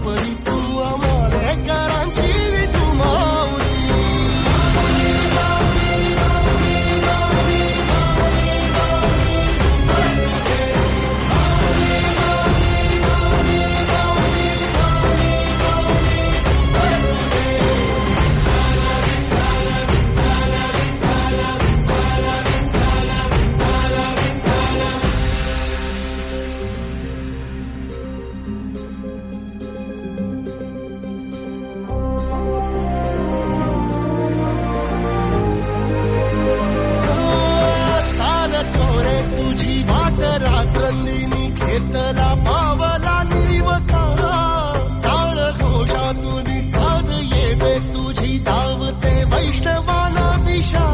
परी तू आम्हाला करांची विठू माऊली. तुझी वाट रात्रंदिनी घेतला पावला दिवसा. टाळ घोषातून साध येते तुझी धावते वैष्णवाला दिशा.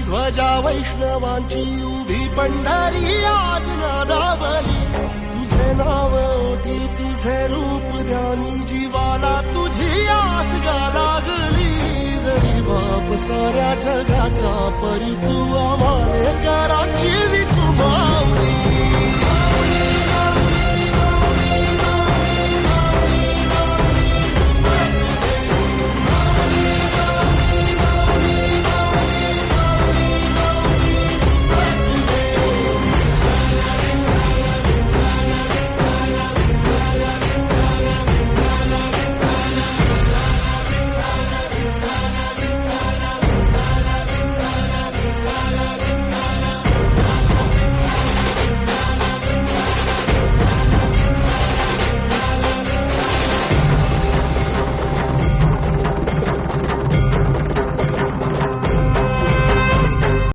ध्वजा वैष्णवांची उभी पंढरी आज नादावली. तुझे नाव ओठी तुझे रूप ध्यानी जीवाला तुझी आस गा लागली. जरी बाप साऱ्या जगाचा परी तू आम्हाला कराची विठू माऊली.